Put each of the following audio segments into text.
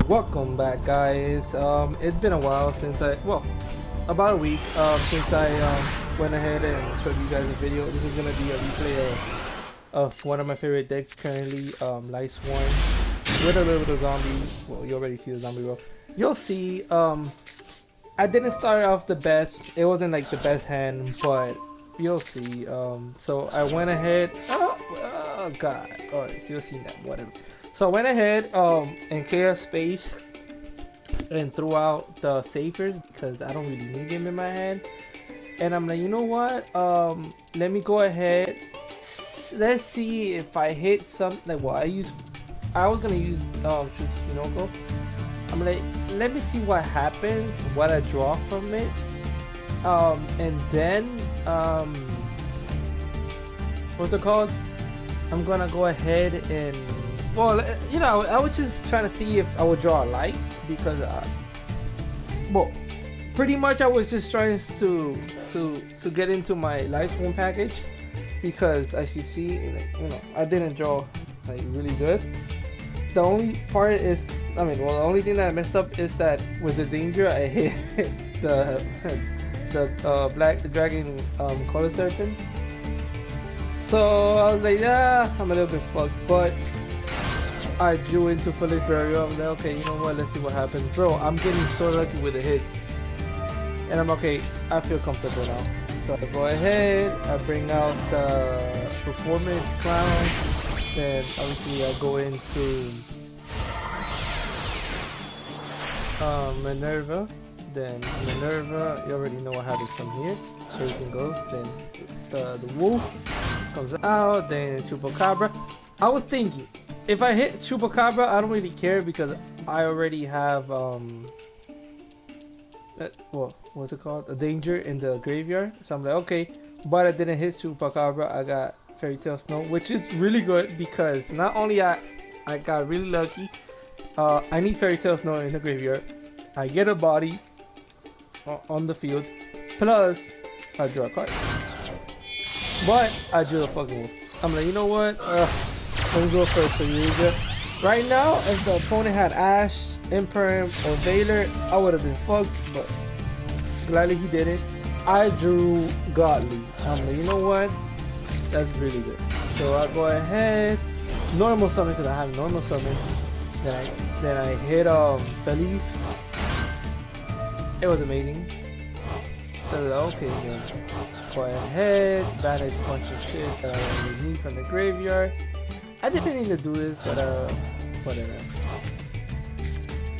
Welcome back, guys. It's been a while since about a week since I went ahead and showed you guys a video. This is gonna be a replay of one of my favorite decks currently, Light Swarm, with a little bit of zombies. Well, you already see the zombie roll. You'll see. I didn't start off the best. It wasn't like the best hand, but you'll see. So I went ahead. Oh God! Alright, so you'll see that. Whatever. So I went ahead and cleared space and threw out the Saphers because I don't really need them in my hand. And I'm like, you know what? Let me go ahead. Let's see if I hit something. Like, well, I was gonna use Shinoko. I'm like, let me see what happens, what I draw from it, and then what's it called? I'm gonna go ahead and, well, you know, I was just trying to see if I would draw a light because, well, pretty much I was just trying to get into my Light Swarm package because as you see, you know, I didn't draw like really good. The only part is, the only thing that I messed up is that with the danger I hit the black dragon color serpent. So I was like, yeah, I'm a little bit fucked, but I drew into Foolish Burial. I'm like, okay, you know what, let's see what happens. Bro, I'm getting so lucky with the hits. And I'm okay, I feel comfortable now. So I go ahead, I bring out the Performance Clown, then obviously I go into Minerva. Then Minerva, you already know what happens from here. Everything goes, then the wolf comes out, then Chupacabra. I was thinking, if I hit Chupacabra, I don't really care because I already have what's it called? A danger in the graveyard. So I'm like, okay, but I didn't hit Chupacabra. I got Fairy Tail Snow, which is really good because not only I got really lucky. I need Fairy Tail Snow in the graveyard. I get a body on the field, plus I drew a card. But I drew a fucking wolf. I'm like, you know what? Let me go first for Eureka. Right now, if the opponent had Ash, Imperm, or Veiler, I would have been fucked, but gladly he didn't. I drew Godly. I'm like, you know what? That's really good. So I go ahead, normal summon because I have normal summon. Then I hit Felice. It was amazing. So okay, then go ahead, banish a bunch of shit that I don't really need from the graveyard. I didn't need to do this, but whatever.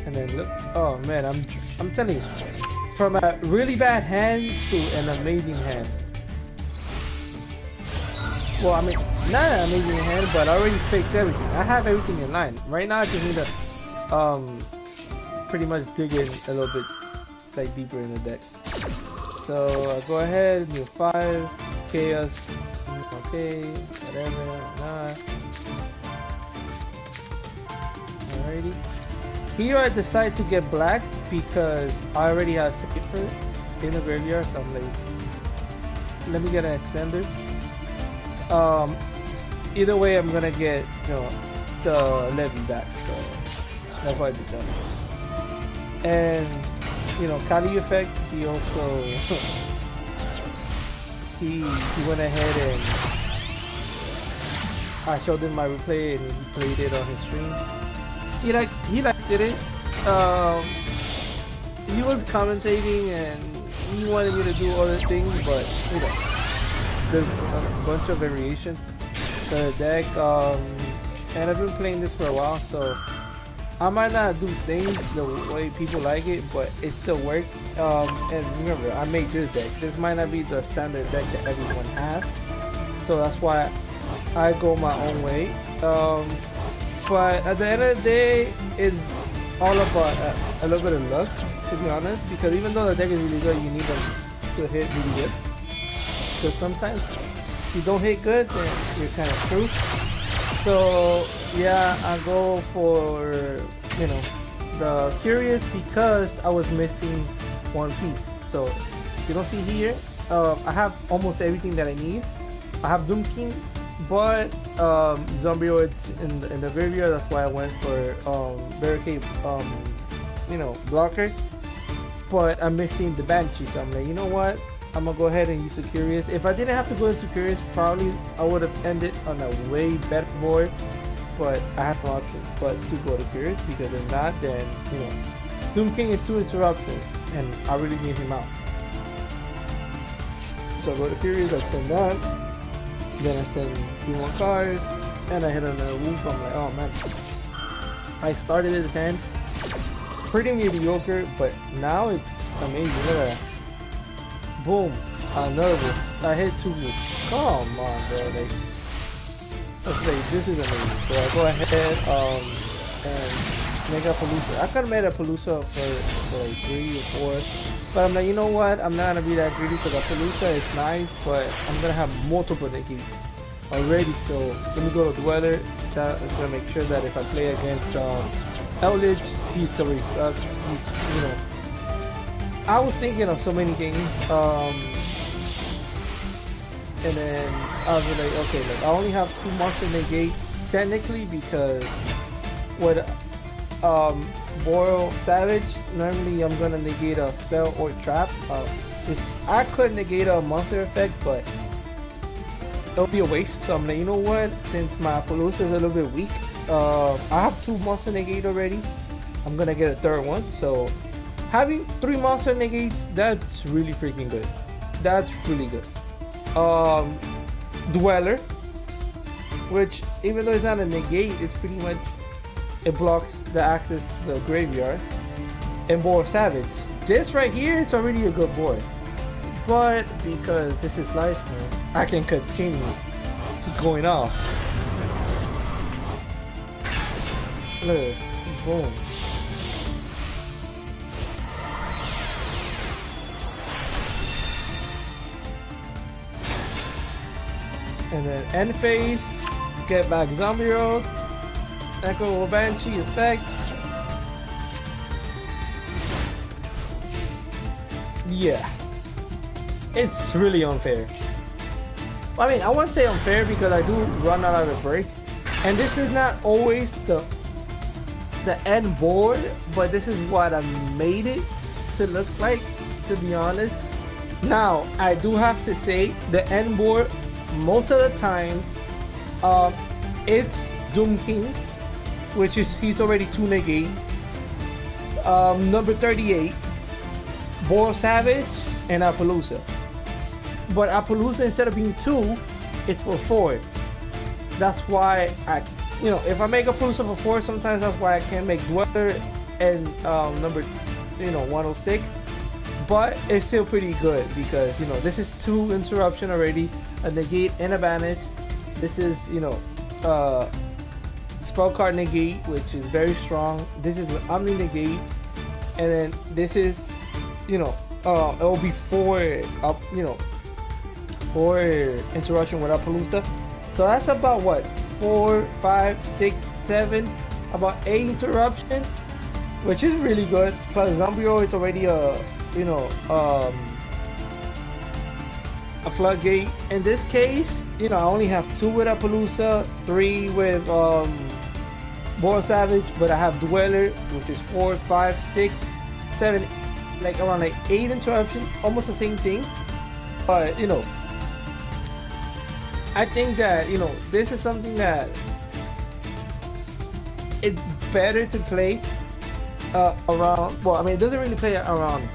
And then look, oh man, I'm telling you, from a really bad hand to an amazing hand. Well, I mean, not an amazing hand, but I already fixed everything. I have everything in line. Right now I just need to pretty much dig in a little bit like deeper in the deck. So I go ahead, do 5 chaos. Okay, whatever, not. Alrighty. Here I decide to get black because I already have Safer in the graveyard, so I'm like, let me get an extender. Either way I'm gonna get, you know, the Levy back, so that's why I did that. And you know, Kali effect, he also he went ahead and I showed him my replay and he played it on his stream. He liked it. He was commentating and he wanted me to do other things, but you know, there's a bunch of variations to the deck, and I've been playing this for a while, so I might not do things the way people like it, but it still worked. And remember, I made this deck. This might not be the standard deck that everyone has, so that's why I go my own way. But at the end of the day, it's all about a little bit of luck, to be honest, because even though the deck is really good, you need them to hit really good. Because sometimes if you don't hit good, then you're kind of screwed. So yeah, I go for, you know, the Curious because I was missing one piece. So you don't see here, I have almost everything that I need. I have Doom King, but Zombioids in the graveyard. That's why I went for barricade, blocker. But I'm missing the Banshee, so I'm like, you know what? I'm gonna go ahead and use the Curious. If I didn't have to go into Curious, probably I would have ended on a way better board. But I have no option but to go to Curious, because if not, then Doom King is 2 interruptions, and I really need him out. So I go to Curious, I send that, then I send 3 more cards, and I hit another Wolf. I'm like, oh man. I started his hand pretty mediocre, but now it's amazing. Look at that. Boom. Another Wolf. I hit 2 Wolves. Come on, bro. Like, let's say this is amazing. So I go ahead and make a Palooza. I could have made a Palooza for like 3 or 4. But I'm like, you know what? I'm not gonna be that greedy, because a Palooza is nice, but I'm gonna have multiple negates already. So let me go to Dweller. That is gonna make sure that if I play against Eldritch, he's already stuck. I was thinking of so many things. And then I was like, okay, look, I only have 2 monster negate technically, because with Boil Savage, normally I'm gonna negate a spell or trap. I could negate a monster effect, but it'll be a waste. So I'm like, you know what? Since my Palooza is a little bit weak, I have 2 monster negate already. I'm gonna get a 3rd one. So having 3 monster negates, that's really freaking good. That's really good. Dweller, which even though it's not a negate, it's pretty much, it blocks the access to the graveyard. And Boar Savage, this right here, it's already a good board, but because this is life, I can continue going off. Look at this, boom. And then end phase, get back Zombie Road, Echo Banshee effect. Yeah, it's really unfair. I mean, I won't say unfair, because I do run out of the breaks, and this is not always the end board, but this is what I made it to look like, to be honest. Now, I do have to say, the end board, most of the time, it's Doom King, which is, he's already 2 negate. Number 38, Boar Savage, and Appaloosa. But Appaloosa, instead of being 2, it's for 4. That's why I, if I make a Appaloosa for 4, sometimes that's why I can't make Dweller and number, 106. But it's still pretty good, because this is 2 interruption already, a negate and a banish. This is spell card negate, which is very strong. This is an omni negate, and then this is it'll be 4 up, 4 interruption without Palooza. So that's about what, 4, 5, 6, 7, about 8 interruption, which is really good. Plus Zombio is already a floodgate. In this case, I only have 2 with Appaloosa, 3 with Boar Savage, but I have Dweller, which is 4, 5, 6, 7, like around like 8 interruption, almost the same thing. But I think that this is something that it's better to play around. Well, I mean, it doesn't really play around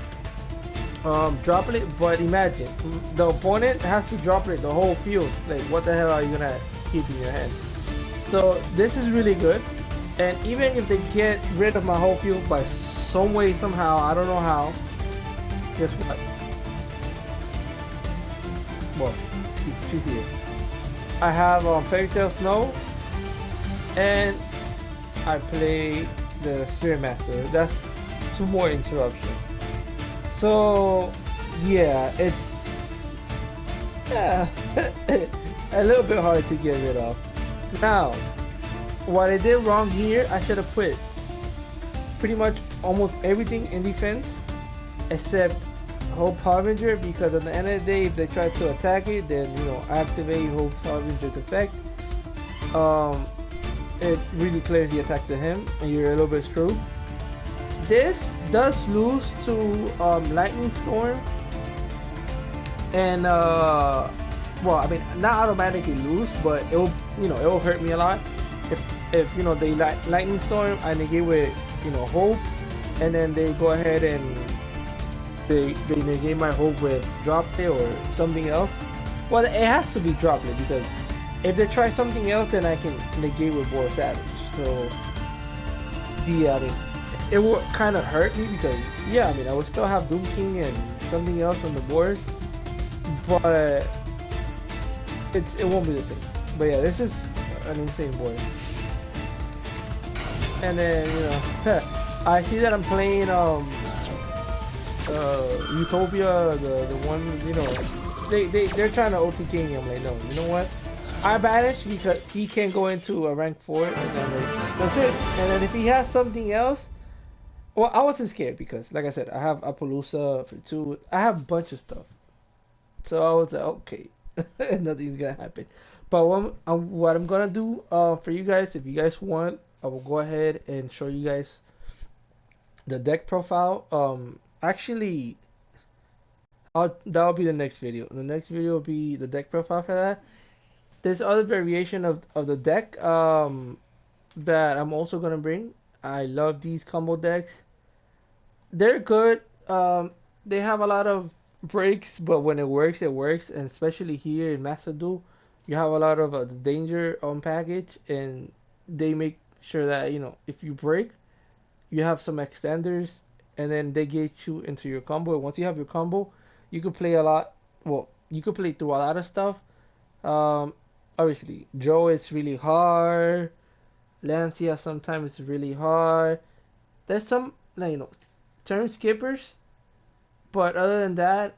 Droplet, but imagine the opponent has to Droplet the whole field. Like, what the hell are you gonna keep in your hand? So this is really good. And even if they get rid of my whole field by some way, somehow, I don't know how, guess what? Well, she's here. I have Fairy Tale Snow, and I play the Sphere Master. That's 2 more interruption. So yeah, it's a little bit hard to get rid of. Now, what I did wrong here, I should have put pretty much almost everything in defense, except Hope Harbinger, because at the end of the day, if they try to attack it, then activate Hope Harbinger's effect. Um, it really clears the attack to him, and you're a little bit screwed. This does lose to Lightning Storm, and well, I mean, not automatically lose, but it will hurt me a lot if they Lightning Storm, I negate with Hope, and then they go ahead and they negate my Hope with Droplet or something else. Well, it has to be Droplet, because if they try something else, then I can negate with War Savage. So I mean, it will kind of hurt me, because I mean, I would still have Doom King and something else on the board, but it won't be the same. But yeah, this is an insane board. And then I see that I'm playing Utopia, the one they're trying to OT King. I'm like, no, you know what? I banish, because he can go into a rank 4, and then that's it. And then if he has something else, well, I wasn't scared, because like I said, I have Appaloosa for 2. I have a bunch of stuff, so I was like, okay, nothing's gonna happen. But what I'm gonna do for you guys, if you guys want, I will go ahead and show you guys the deck profile. Actually, that'll be the next video. The next video will be the deck profile for that. There's other variation of the deck that I'm also gonna bring. I love these combo decks. They're good. They have a lot of breaks, but when it works, it works. And especially here in Master Duel, you have a lot of the danger package, and they make sure that if you break, you have some extenders, and then they get you into your combo. And once you have your combo, you could play a lot. Well, you could play through a lot of stuff. Obviously, Joe is really hard. Lancia sometimes is really hard. There's some turn skippers, but other than that,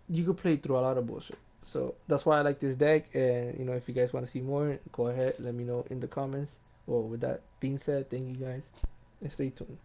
you could play through a lot of bullshit. So that's why I like this deck. And if you guys want to see more, go ahead, let me know in the comments. Well, with that being said, thank you guys, and stay tuned.